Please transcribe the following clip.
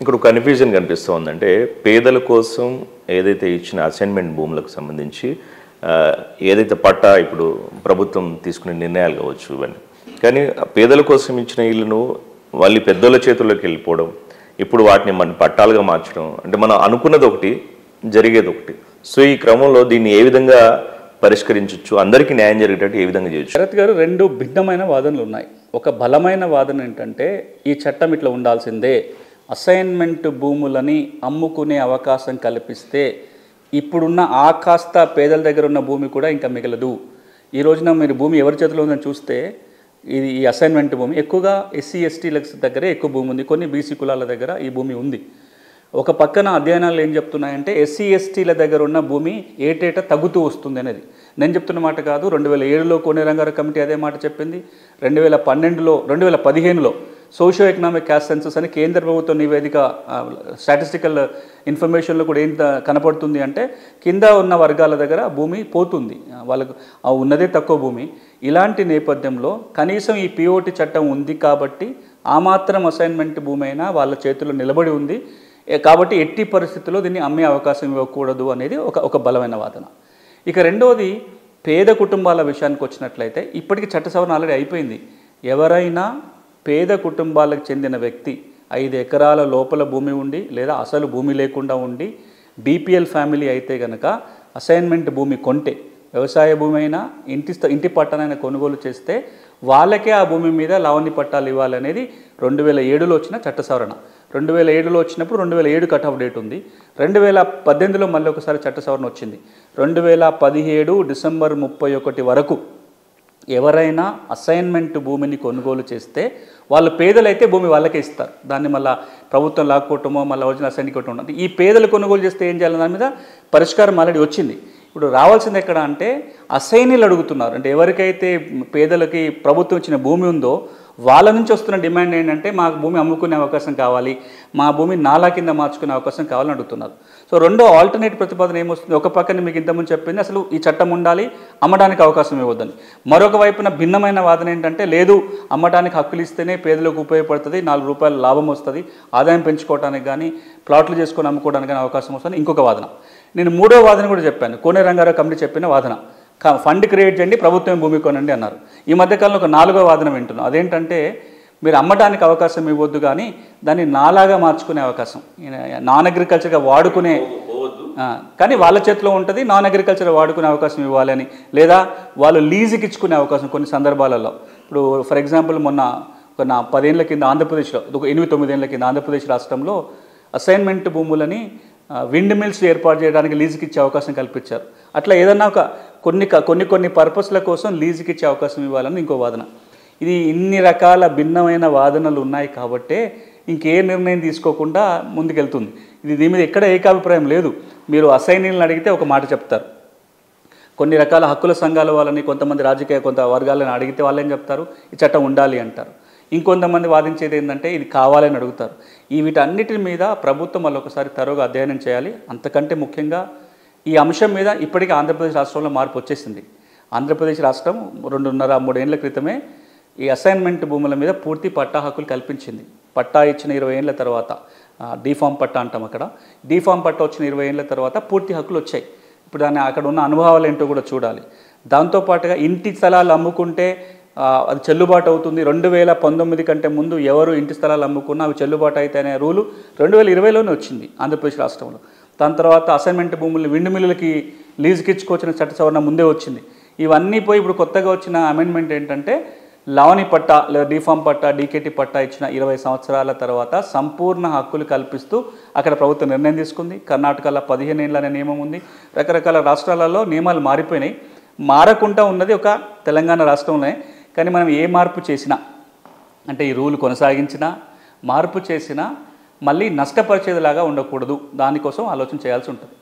ఇక్కడ కన్ఫ్యూజన్ కనిపిస్తుంది. అంటే పేదల కోసం ఏదైతే ఇచ్చిన అసైన్మెంట్ భూములకు సంబంధించి ఏదైతే పట్టా ఇప్పుడు ప్రభుత్వం తీసుకునే నిర్ణయాలు కావచ్చు ఇవన్నీ, కానీ పేదల కోసం ఇచ్చిన ఇల్లును వాళ్ళు పెద్దోళ్ళ చేతుల్లోకి వెళ్ళిపోవడం, ఇప్పుడు వాటిని మన పట్టాలుగా మార్చడం, అంటే మనం అనుకున్నది ఒకటి జరిగేది ఒకటి. సో ఈ క్రమంలో దీన్ని ఏ విధంగా పరిష్కరించవచ్చు, అందరికీ న్యాయం జరిగేటట్టు ఏ విధంగా చేయొచ్చు? శరత్ గారు, రెండు భిన్నమైన వాదనలు ఉన్నాయి. ఒక బలమైన వాదన ఏంటంటే ఈ చట్టం ఇట్లా ఉండాల్సిందే, అసైన్మెంట్ భూములని అమ్ముకునే అవకాశం కల్పిస్తే ఇప్పుడున్న ఆ కాస్త పేదల దగ్గర ఉన్న భూమి కూడా ఇంకా మిగలదు. ఈ రోజున మీరు భూమి ఎవరి చేతిలో ఉందని చూస్తే ఈ అసైన్మెంట్ భూమి ఎక్కువగా ఎస్సీ ఎస్టీల దగ్గరే ఎక్కువ భూమి ఉంది, కొన్ని బీసీ కులాల దగ్గర ఈ భూమి ఉంది. ఒక పక్కన అధ్యయనాలు ఏం చెప్తున్నాయంటే ఎస్సీ ఎస్టీల దగ్గర ఉన్న భూమి ఏటేటా తగ్గుతూ వస్తుంది అనేది. నేను చెప్తున్న మాట కాదు, 2007లో కోనే రంగారావు కమిటీ అదే మాట చెప్పింది. 2015లో సోషియో ఎకనామిక్ క్యాస్ట్ సెన్సస్ అని కేంద్ర ప్రభుత్వ నివేదిక స్టాటిస్టికల్ ఇన్ఫర్మేషన్లో కూడా ఏం కనపడుతుంది అంటే కింద ఉన్న వర్గాల దగ్గర భూమి పోతుంది, వాళ్ళకు ఉన్నదే తక్కువ భూమి. ఇలాంటి నేపథ్యంలో కనీసం ఈ పిఓటి చట్టం ఉంది కాబట్టి ఆ మాత్రం అసైన్మెంట్ భూమి అయినా వాళ్ళ చేతుల్లో నిలబడి ఉంది కాబట్టి ఎట్టి పరిస్థితుల్లో దీన్ని అమ్మే అవకాశం ఇవ్వకూడదు అనేది ఒక బలమైన వాదన. ఇక రెండవది, పేద కుటుంబాల విషయానికి వచ్చినట్లయితే ఇప్పటికీ చట్ట సవరణ ఆల్రెడీ అయిపోయింది. ఎవరైనా పేద కుటుంబాలకు చెందిన వ్యక్తి 5 ఎకరాల లోపల భూమి ఉండి లేదా అసలు భూమి లేకుండా ఉండి బీపీఎల్ ఫ్యామిలీ అయితే కనుక అసైన్మెంట్ భూమి కొంటే, వ్యవసాయ భూమి అయినా ఇంటి పట్టానైనా కొనుగోలు చేస్తే వాళ్ళకే ఆ భూమి మీద లావణ్య పట్టాలు ఇవ్వాలనేది 2007లో వచ్చిన చట్ట సవరణ. 2007లో వచ్చినప్పుడు 2007 కట్ ఆఫ్ డేట్ ఉంది. 2018లో మళ్ళీ ఒకసారి చట్ట సవరణ వచ్చింది. 2017 డిసెంబర్ 31 వరకు ఎవరైనా అసైన్మెంట్ భూమిని కొనుగోలు చేస్తే వాళ్ళు పేదలైతే భూమి వాళ్ళకే ఇస్తారు, దాన్ని మళ్ళీ ప్రభుత్వం లాక్కోవటమో మళ్ళీ ఒరిజినల్ అసైన్ కొట్టడం. అంటే ఈ పేదలు కొనుగోలు చేస్తే ఏం చేయాలి దాని మీద పరిష్కారం ఆల్రెడీ వచ్చింది. ఇప్పుడు రావాల్సింది ఎక్కడ అంటే అసైనీలు అడుగుతున్నారు. అంటే ఎవరికైతే పేదలకి ప్రభుత్వం ఇచ్చిన భూమి ఉందో వాళ్ళ నుంచి వస్తున్న డిమాండ్ ఏంటంటే మాకు భూమి అమ్ముకునే అవకాశం కావాలి, మా భూమి నాలా కింద మార్చుకునే అవకాశం కావాలని అడుగుతున్నారు. సో రెండో ఆల్టర్నేట్ ప్రతిపాదన ఏమొస్తుంది, ఒక పక్కన మీకు ఇంతకుముందు చెప్పింది అసలు ఈ చట్టం ఉండాలి, అమ్మడానికి అవకాశం ఇవ్వద్దని. మరొక వైపున భిన్నమైన వాదన ఏంటంటే లేదు, అమ్మడానికి హక్కులు ఇస్తేనే పేదలకు ఉపయోగపడుతుంది, 4 రూపాయల లాభం వస్తుంది, ఆదాయం పెంచుకోవడానికి కానీ ప్లాట్లు చేసుకొని అమ్ముకోవడానికి కానీ అవకాశం వస్తుంది ఇంకొక వాదన. నేను మూడో వాదన కూడా చెప్పాను, కోనే రంగారావు కమిటీ చెప్పిన వాదన, ఫండ్ క్రియేట్ చేయండి, ప్రభుత్వం భూమి కొనండి అన్నారు. ఈ మధ్యకాలంలో ఒక 4వ వాదన వింటున్నాం. అదేంటంటే మీరు అమ్మడానికి అవకాశం ఇవ్వద్దు కానీ దాన్ని నాలాగా మార్చుకునే అవకాశం, నాన్ అగ్రికల్చర్గా వాడుకునే, కానీ వాళ్ళ చేతిలో ఉంటుంది, నాన్ అగ్రికల్చర్ వాడుకునే అవకాశం ఇవ్వాలి అని, లేదా వాళ్ళు లీజుకి ఇచ్చుకునే అవకాశం కొన్ని సందర్భాలలో. ఇప్పుడు ఫర్ ఎగ్జాంపుల్ మొన్న ఒక 10 ఏళ్ల కింద ఆంధ్రప్రదేశ్లో, 8-9 ఏళ్ల కింద ఆంధ్రప్రదేశ్ రాష్ట్రంలో అసైన్మెంట్ భూములని విండ్ మిల్స్ ఏర్పాటు చేయడానికి లీజుకి ఇచ్చే అవకాశం కల్పించారు. అట్లా ఏదన్నా ఒక కొన్ని పర్పస్ల కోసం లీజుకి ఇచ్చే అవకాశం ఇవ్వాలని ఇంకో వాదన. ఇది ఇన్ని రకాల భిన్నమైన వాదనలు ఉన్నాయి కాబట్టే ఇంకే నిర్ణయం తీసుకోకుండా ముందుకెళ్తుంది. దీని మీద ఎక్కడ ఏకాభిప్రాయం లేదు. మీరు అసైనీలను అడిగితే ఒక మాట చెప్తారు, కొన్ని రకాల హక్కుల సంఘాల వాళ్ళని, కొంతమంది రాజకీయ కొంత వర్గాలను అడిగితే వాళ్ళు ఏం చెప్తారు, ఈ చట్టం ఉండాలి అంటారు. ఇంకొంతమంది వాదించేది ఏంటంటే ఇది కావాలని అడుగుతారు. వీటన్నిటి మీద ప్రభుత్వం మళ్ళీ ఒకసారి తరోగా అధ్యయనం చేయాలి. అంతకంటే ముఖ్యంగా ఈ అంశం మీద ఇప్పటికీ ఆంధ్రప్రదేశ్ రాష్ట్రంలో మార్పు వచ్చేసింది. ఆంధ్రప్రదేశ్ రాష్ట్రం 2.5-3 ఏళ్ల క్రితమే ఈ అసైన్మెంట్ భూముల మీద పూర్తి పట్టా హక్కులు కల్పించింది. పట్టా ఇచ్చిన 20 ఏళ్ల తర్వాత, డీఫామ్ పట్టా అంటాం, అక్కడ డీఫామ్ పట్టా వచ్చిన 20 ఏళ్ల తర్వాత పూర్తి హక్కులు వచ్చాయి. ఇప్పుడు దాన్ని అక్కడ ఉన్న అనుభవాలు ఏంటో కూడా చూడాలి. దాంతోపాటుగా ఇంటి స్థలాలు అమ్ముకుంటే అది చెల్లుబాటు అవుతుంది. 2019 కంటే ముందు ఎవరు ఇంటి స్థలాలు అమ్ముకున్నా అవి చెల్లుబాటు అయితే అనే రూలు 2020లోనే వచ్చింది ఆంధ్రప్రదేశ్ రాష్ట్రంలో. దాని తర్వాత అసైన్మెంట్ భూములు విండ్ మిల్లులకి లీజుకి ఇచ్చుకోవచ్చిన చట్ట సవరణ ముందే వచ్చింది. ఇవన్నీ పోయి ఇప్పుడు కొత్తగా వచ్చిన అమెండ్మెంట్ ఏంటంటే లావణి పట్టా లేదా డీఫామ్ పట్టా, డీకేటీ పట్టా ఇచ్చిన 20 సంవత్సరాల తర్వాత సంపూర్ణ హక్కులు కల్పిస్తూ అక్కడ ప్రభుత్వం నిర్ణయం తీసుకుంది. కర్ణాటకలో 15 ఏళ్ళ అనే నియమం ఉంది. రకరకాల రాష్ట్రాలలో నియమాలు మారిపోయినాయి. మారకుండా ఉన్నది ఒక తెలంగాణ రాష్ట్రంలోనే. కానీ మనం ఏ మార్పు చేసినా, అంటే ఈ రూల్ కొనసాగించినా, మార్పు చేసినా మళ్ళీ నష్టపరిచేదిలాగా ఉండకూడదు. దానికోసం ఆలోచన చేయాల్సి ఉంటుంది.